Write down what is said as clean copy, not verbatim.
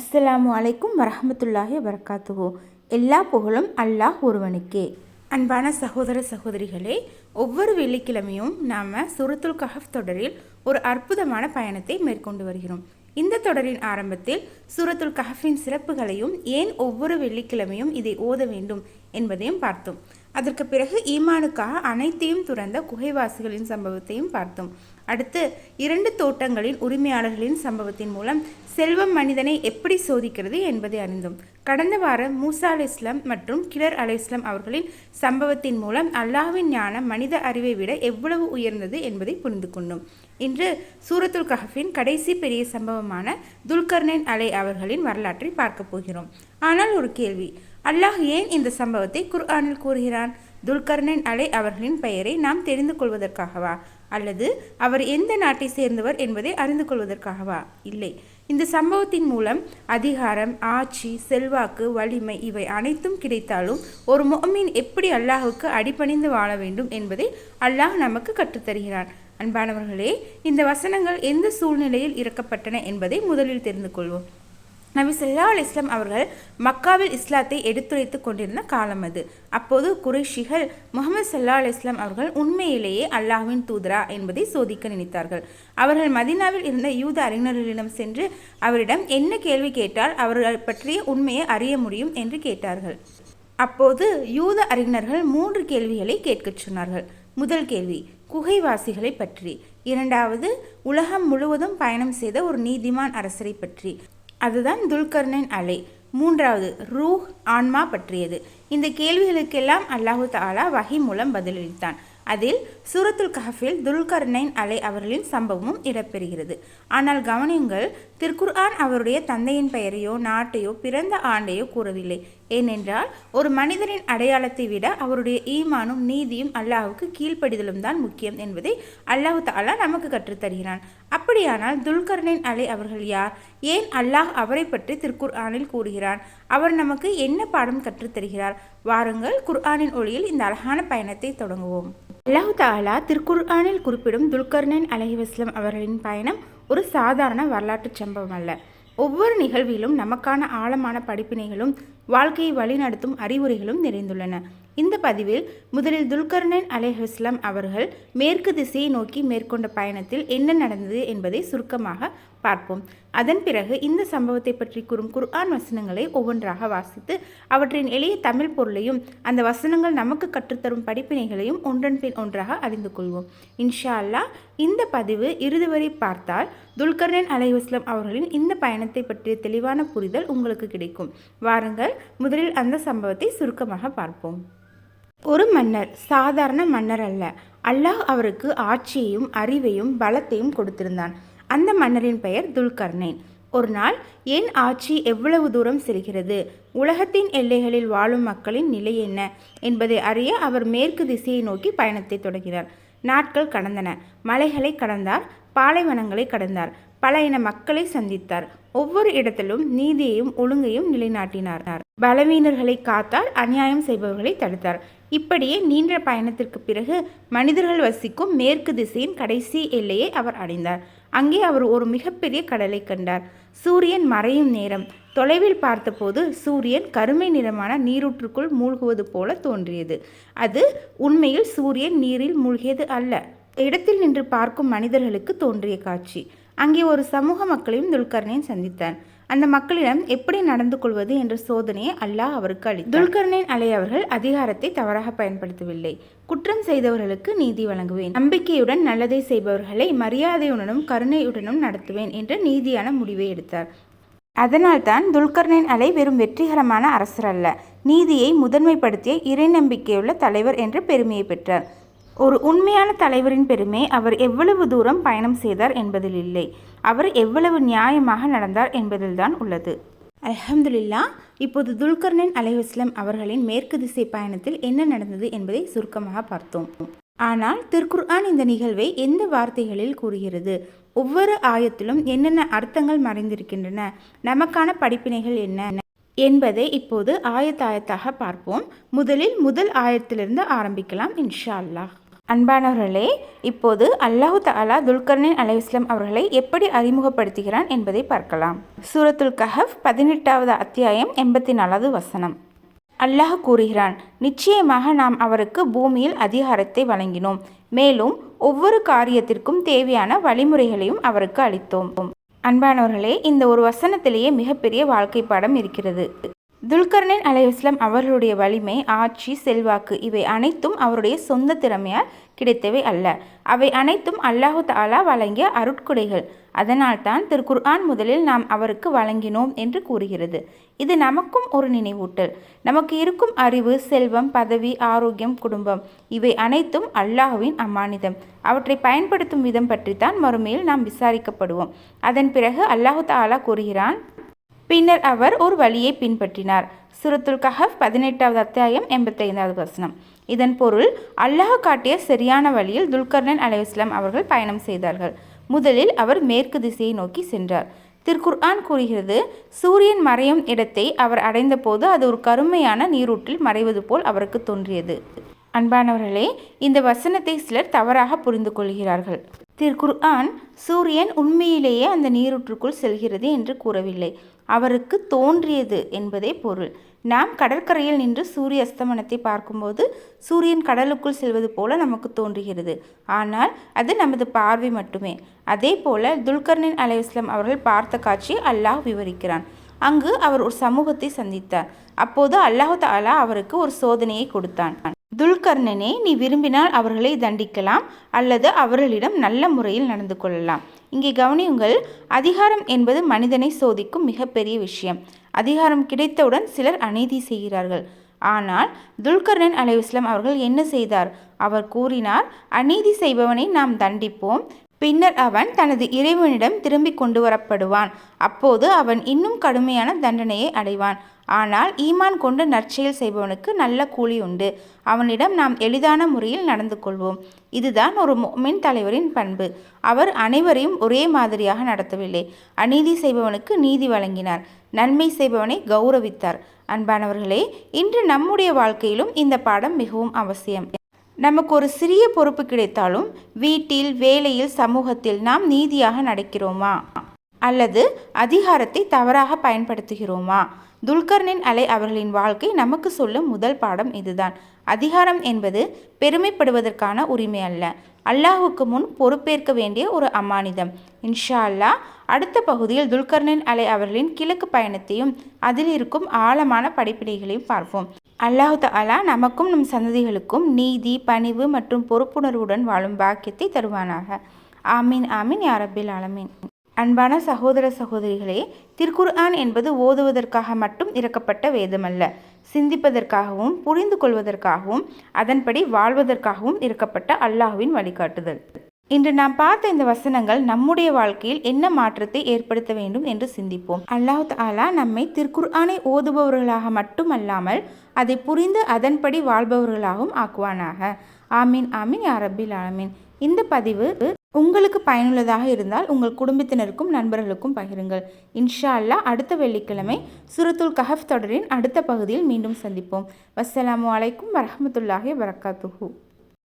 அஸ்ஸலாமு அலைக்கும் வரஹமத்துல்லாஹி வபரகாத்துஹு. எல்லா புகழும் அல்லாஹ் ஒருவனுக்கே. அன்பான சகோதர சகோதரிகளே, ஒவ்வொரு வெள்ளிக்கிழமையும் நாம் சூரத்துல் கஹஃப் தொடரில் ஒரு அற்புதமான பயணத்தை மேற்கொண்டு வருகிறோம். இந்த தொடரின் ஆரம்பத்தில் சூரத்துல் கஹஃபின் சிறப்புகளையும் ஏன் ஒவ்வொரு வெள்ளிக்கிழமையும் இதை ஓத வேண்டும் என்பதையும் பார்த்தோம். அதற்கு பிறகு ஈமானுக்காக அனைத்தையும் துறந்த குகைவாசிகளின் சம்பவத்தையும் பார்த்தோம். அடுத்து 2 தோட்டங்களின் உரிமையாளர்களின் சம்பவத்தின் மூலம் செல்வம் மனிதனை எப்படி சோதிக்கிறது என்பதை அறிந்தோம். கடந்த வாரம் மூசா அலைஹிஸ்ஸலாம் மற்றும் கிளர் அலைஹிஸ்ஸலாம் அவர்களின் சம்பவத்தின் மூலம் அல்லாஹ்வின் ஞானம் மனித அறிவை விட எவ்வளவு உயர்ந்தது என்பதை புரிந்து கொண்டோம். இன்று சூரத்துல் கஹஃபின் கடைசி பெரிய சம்பவமான துல்கர்னைன் அலை அவர்களின் வரலாற்றை பார்க்க போகிறோம். ஆனால் ஒரு கேள்வி, அல்லாஹ் ஏன் இந்த சம்பவத்தை குர்ஆனில் கூறுகிறான்? துல்கர்னைன் அலை அவர்களின் பெயரை நாம் தெரிந்து கொள்வதற்காகவா, அல்லது அவர் எந்த நாட்டை சேர்ந்தவர் என்பதை அறிந்து கொள்வதற்காகவா? இல்லை. இந்த சம்பவத்தின் மூலம் அதிகாரம், ஆட்சி, செல்வாக்கு, வலிமை இவை அனைத்தும் கிடைத்தாலும் ஒரு முஃமின் எப்படி அல்லாஹுக்கு அடிபணிந்து வாழ வேண்டும் என்பதை அல்லாஹ் நமக்கு கற்றுத்தருகிறான். அன்பானவர்களே, இந்த வசனங்கள் எந்த சூழ்நிலையில் இறக்கப்பட்டன என்பதை முதலில் தெரிந்து கொள்வோம். நபி ஸல்லல்லாஹு அலைஹி வஸல்லம் அவர்கள் மக்காவில் இஸ்லாத்தை எடுத்துரைத்து கொண்டிருந்த காலம் அது. அப்போது குறைஷிகள் முஹம்மது ஸல்லல்லாஹு அலைஹி வஸல்லம் அவர்கள் உண்மையிலேயே அல்லாஹ்வின் தூதரா என்பதை சோதிக்க நினைத்தார்கள். அவர்கள் மதீனாவில் இருந்த யூத அறிஞர்களிடம் சென்று அவரிடம் என்ன கேள்வி கேட்டால் அவர்கள் பற்றிய உண்மையை அறிய முடியும் என்று கேட்டார்கள். அப்போது யூத அறிஞர்கள் 3 கேள்விகளை கேட்கச் சொன்னார்கள். முதல் கேள்வி குகைவாசிகளை பற்றி, இரண்டாவது உலகம் முழுவதும் பயணம் செய்த ஒரு நீதிமான் அரசரை பற்றி, அதுதான் துல்கர்னைன் அலை, மூன்றாவது ரூஹ் ஆன்மா பற்றியது. இந்த கேள்விகளுக்கெல்லாம் அல்லாஹு தஆலா வஹி மூலம் பதிலளித்தான். அதில் சூரத்துல் கஹஃபில் துல்கர்னைன் அலை அவர்களின் சம்பவமும் இடம்பெறுகிறது. ஆனால் கவனியுங்கள், திருக்குர்ஆன் அவருடைய தந்தையின் பெயரையோ நாட்டையோ பிறந்த ஆண்டையோ கூறவில்லை. ஏனென்றால் ஒரு மனிதனின் அடையாளத்தை விட அவருடைய ஈமானும் நீதியும் அல்லாஹுக்கு கீழ்ப்படிதலும் தான் முக்கியம் என்பதை அல்லாஹு தஆலா நமக்கு கற்றுத்தருகிறான். அப்படியானால் துல்கர்னைன் அலை அவர்கள் யார்? ஏன் அல்லாஹ் அவரை பற்றி திருக்குர்ஆனில் கூறுகிறான்? அவர் நமக்கு என்ன பாடம் கற்றுத்தருகிறார்? வாருங்கள், குர்ஆனின் ஒளியில் இந்த அழகான பயணத்தை தொடங்குவோம். அல்லாஹு தஆலா திருக்குர்ஆனில் குறிப்பிடும் துல்கர்னைன் அலைஹிஸ்ஸலாம் அவர்களின் பயணம் ஒரு சாதாரண வரலாற்று சம்பவம் அல்ல. ஒவ்வொரு நிகழ்விலும் நமக்கான ஆழமான படிப்பினைகளும் வாழ்க்கையை வழிநடத்தும் அறிவுரைகளும் நிறைந்துள்ளன. இந்த பதிவில் முதலில் துல்கர்னைன் அலைஹிஸ்ஸலாம் அவர்கள் மேற்கு திசையை நோக்கி மேற்கொண்ட பயணத்தில் என்ன நடந்தது என்பதை சுருக்கமாக பார்ப்போம். அதன் பிறகு இந்த சம்பவத்தை பற்றி கூறும் குர்ஆன் வசனங்களை ஒவ்வொன்றாக வாசித்து அவற்றின் எளிய தமிழ் பொருளையும் அந்த வசனங்கள் நமக்கு கற்றுத்தரும் படிப்பினைகளையும் ஒன்றன் பின் ஒன்றாக அறிந்து கொள்வோம். இன்ஷா அல்லாஹ் இந்த பதிவு இறுதி வரை பார்த்தால் துல்கர்னைன் அலைஹிஸ்ஸலாம் அவர்களின் இந்த பயணத்தை பற்றிய தெளிவான புரிதல் உங்களுக்கு கிடைக்கும். வாருங்கள், முதலில் அந்த சம்பவத்தை சுருக்கமாக பார்ப்போம். ஒரு மன்னர், சாதாரண மன்னர் அல்ல. அல்லாஹ் அவருக்கு ஆட்சியையும் அறிவையும் பலத்தையும் கொடுத்திருந்தான். அந்த மன்னரின் பெயர் துல்கர்னைன். ஒரு நாள் என் ஆட்சி எவ்வளவு தூரம் செல்கிறது, உலகத்தின் எல்லைகளில் வாழும் மக்களின் நிலை என்ன என்பதை அறிய அவர் மேற்கு திசையை நோக்கி பயணத்தை தொடங்கினார். நாட்கள் கடந்தன. மலைகளை கடந்தார், பாலைவனங்களை கடந்தார், பல இன மக்களை சந்தித்தார். ஒவ்வொரு இடத்திலும் நீதியையும் ஒழுங்கையும் நிலைநாட்டினார். பலவீனர்களை காத்தார், அநியாயம் செய்பவர்களை தடுத்தார். இப்படியே நீண்ட பயணத்திற்கு பிறகு மனிதர்கள் வசிக்கும் மேற்கு திசையின் கடைசி எல்லையை அவர் அடைந்தார். அங்கே அவர் ஒரு மிகப்பெரிய கடலை கண்டார். சூரியன் மறையும் நேரம். தொலைவில் பார்த்தபோது சூரியன் கருமை நிறமான நீரூற்றுக்குள் மூழ்குவது போல தோன்றியது. அது உண்மையில் சூரியன் நீரில் மூழ்கியது அல்ல. இடத்தில் நின்று பார்க்கும் மனிதர்களுக்கு தோன்றிய காட்சி. அங்கே ஒரு சமூக மக்களையும் துல்கர்னைன் சந்தித்தான். அந்த மக்களிடம் எப்படி நடந்து கொள்வது என்ற சோதனையை அல்லாஹ் அவருக்கு அளித்தார். துல்கர்னைன் அலை அவர்கள் அதிகாரத்தை தவறாக பயன்படுத்தவில்லை. குற்றம் செய்தவர்களுக்கு நீதி வழங்குவேன், நம்பிக்கையுடன் நல்லதை செய்பவர்களை மரியாதையுடனும் கருணையுடனும் நடத்துவேன் என்ற நீதியான முடிவை எடுத்தார். அதனால்தான் துல்கர்னைன் அலை வெறும் வெற்றிகரமான அரசர் அல்ல, நீதியை முதன்மைப்படுத்திய இறை நம்பிக்கையுள்ள தலைவர் என்ற பெருமையை பெற்றார். ஒரு உண்மையான தலைவரின் பெருமை அவர் எவ்வளவு தூரம் பயணம் செய்தார் என்பதில் இல்லை, அவர் எவ்வளவு நியாயமாக நடந்தார் என்பதில்தான் உள்ளது. அல்ஹம்துலில்லாஹ். இப்போது துல்கர்னைன் அலைஹிஸ்ஸலாம் அவர்களின் மேற்கு திசை பயணத்தில் என்ன நடந்தது என்பதை சுருக்கமாக பார்த்தோம். ஆனால் திருக்குர்ஆன் இந்த நிகழ்வை எந்த வார்த்தைகளில் கூறுகிறது, ஒவ்வொரு ஆயத்திலும் என்னென்ன அர்த்தங்கள் மறைந்திருக்கின்றன, நமக்கான படிப்பினைகள் என்ன என்பதை இப்போது ஆயத்தாக பார்ப்போம். முதலில் முதல் ஆயத்திலிருந்து ஆரம்பிக்கலாம் இன்ஷா அல்லாஹ். அன்பானவர்களே, இப்போது அல்லாஹு தஆலா துல்கர்னைன் அலைஹிஸ்ஸலாம் அவர்களை எப்படி அறிமுகப்படுத்துகிறான் என்பதை பார்க்கலாம். சூரத்துல் கஹஃப் 18வது அத்தியாயம் 84வது வசனம். அல்லாஹ் கூறுகிறான், நிச்சயமாக நாம் அவருக்கு பூமியில் அதிகாரத்தை வழங்கினோம், மேலும் ஒவ்வொரு காரியத்திற்கும் தேவையான வழிமுறைகளையும் அவருக்கு அளித்தோம். அன்பானவர்களே, இந்த ஒரு வசனத்திலேயே மிகப்பெரிய வாழ்க்கை பாடம் இருக்கிறது. துல்கர்னைன் அலைஹிஸ்ஸலாம் அவர்களுடைய வலிமை, ஆட்சி, செல்வாக்கு இவை அனைத்தும் அவருடைய சொந்த திறமையால் கிடைத்தவை அல்ல. அவை அனைத்தும் அல்லாஹு தஆலா வழங்கிய அருட்கொடைகள். அதனால்தான் திருக்குர்ஆன் முதலில் நாம் அவருக்கு வழங்கினோம் என்று கூறுகிறது. இது நமக்கும் ஒரு நினைவூட்டல். நமக்கு இருக்கும் அறிவு, செல்வம், பதவி, ஆரோக்கியம், குடும்பம் இவை அனைத்தும் அல்லாஹ்வின் அமானிதம். அவற்றை பயன்படுத்தும் விதம் பற்றித்தான் மறுமையில் நாம் விசாரிக்கப்படுவோம். அதன் பிறகு அல்லாஹு தஆலா கூறுகிறான், பின்னர் அவர் ஒரு வழியை பின்பற்றினார். சூரத்துல் கஹஃப் 18வது அத்தியாயம் 85வது வசனம். இதன் பொருள், அல்லாஹ் காட்டிய சரியான வழியில் துல்கர்னைன் அலைஹிஸ்ஸலாம் அவர்கள் பயணம் செய்தார்கள். முதலில் அவர் மேற்கு திசையை நோக்கி சென்றார். திருக்குர்ஆன் கூறுகிறது, சூரியன் மறையும் இடத்தை அவர் அடைந்த போது அது ஒரு கருமையான நீரூற்றில் மறைவது போல் அவருக்கு தோன்றியது. அன்பானவர்களே, இந்த வசனத்தை சிலர் தவறாக புரிந்து கொள்கிறார்கள். திருக்குர்ஆன் சூரியன் உண்மையிலேயே அந்த நீரூற்றுக்குள் செல்கிறது என்று கூறவில்லை, அவருக்கு தோன்றியது என்பதே பொருள். நாம் கடற்கரையில் நின்று சூரிய அஸ்தமனத்தை பார்க்கும்போது சூரியன் கடலுக்குள் செல்வது போல நமக்கு தோன்றுகிறது. ஆனால் அது நமது பார்வை மட்டுமே. அதே போல துல்கர்னைன் அலைஹிஸ்ஸலாம் அவர்கள் பார்த்த காட்சி அல்லாஹ் விவரிக்கிறான். அங்கு அவர் ஒரு சமூகத்தை சந்தித்தார். அப்போது அல்லாஹு தஆலா அவருக்கு ஒரு சோதனையை கொடுத்தான். துல்கர்னனே, நீ விரும்பினால் அவர்களை தண்டிக்கலாம் அல்லது அவர்களிடம் நல்ல முறையில் நடந்து கொள்ளலாம். இங்கே கவனியுங்கள், அதிகாரம் என்பது மனிதனை சோதிக்கும் மிகப்பெரிய விஷயம். அதிகாரம் கிடைத்தவுடன் சிலர் அநீதி செய்கிறார்கள். ஆனால் துல்கர்னைன் அலைஹிஸ்ஸலாம் அவர்கள் என்ன செய்தார்? அவர் கூறினார், அநீதி செய்பவனை நாம் தண்டிப்போம், பின்னர் அவன் தனது இறைவனிடம் திரும்பி கொண்டு வரப்படுவான். அப்போது அவன் இன்னும் கடுமையான தண்டனையை அடைவான். ஆனால் ஈமான் கொண்டு நற்செயல் செய்பவனுக்கு நல்ல கூலி உண்டு. அவனிடம் நாம் எளிதான முறையில் நடந்து கொள்வோம். இதுதான் ஒரு முஃமின் தலைவரின் பண்பு. அவர் அனைவரையும் ஒரே மாதிரியாக நடத்தவில்லை. அநீதி செய்பவனுக்கு நீதி வழங்கினார், நன்மை செய்பவனை கௌரவித்தார். அன்பானவர்களே, இன்று நம்முடைய வாழ்க்கையிலும் இந்த பாடம் மிகவும் அவசியம். நமக்கு ஒரு சிறிய பொறுப்பு கிடைத்தாலும் வீட்டில், வேலையில், சமூகத்தில் நாம் நீதியாக நடக்கிறோமா அல்லது அதிகாரத்தை தவறாக பயன்படுத்துகிறோமா? துல்கர்னைன் அவர்களின் வாழ்க்கை நமக்கு சொல்லும் முதல் பாடம் இதுதான். அதிகாரம் என்பது பெருமைப்படுவதற்கான உரிமை அல்ல, அல்லாஹுக்கு முன் பொறுப்பேற்க வேண்டிய ஒரு அமானிதம். இன்ஷா அல்லாஹ் அடுத்த பகுதியில் துல்கர்னைன் அவர்களின் கிழக்கு பயணத்தையும் அதில் இருக்கும் ஆழமான படிப்பினைகளையும் பார்ப்போம். அல்லாஹு தஆலா நமக்கும் நம் சந்ததிகளுக்கும் நீதி, பணிவு மற்றும் பொறுப்புணர்வுடன் வாழும் பாக்கியத்தை தருவானாக. ஆமீன் ஆமீன் யா ரப்பில் ஆலமீன். அன்பான சகோதர சகோதரிகளே, திருக்குர்ஆன் என்பது ஓதுவதற்காக மட்டும் இறக்கப்பட்ட வேதமல்ல, சிந்திப்பதற்காகவும் புரிந்து கொள்வதற்காகவும் அதன்படி வாழ்வதற்காகவும் இறக்கப்பட்ட அல்லாஹ்வின் வழிகாட்டுதல். இன்று நாம் பார்த்த இந்த வசனங்கள் நம்முடைய வாழ்க்கையில் என்ன மாற்றத்தை ஏற்படுத்த வேண்டும் என்று சிந்திப்போம். அல்லாஹ் தஆலா நம்மை திருக்குர்ஆனை ஓதுபவர்களாக மட்டுமல்லாமல் அதை புரிந்து அதன்படி வாழ்பவர்களாகவும் ஆக்குவானாக. ஆமீன் ஆமீன் யா ரப்பில் ஆலமீன். இந்த பதிவு உங்களுக்கு பயனுள்ளதாக இருந்தால் உங்கள் குடும்பத்தினருக்கும் நண்பர்களுக்கும் பகிருங்கள். இன்ஷா அல்லாஹ் அடுத்த வெள்ளிக்கிழமை சூரத்துல் கஹஃப் தொடரின் அடுத்த பகுதியில் மீண்டும் சந்திப்போம். வஸ்ஸலாமு அலைக்கும் வரஹ்மத்துல்லாஹி வபரகாத்துஹு.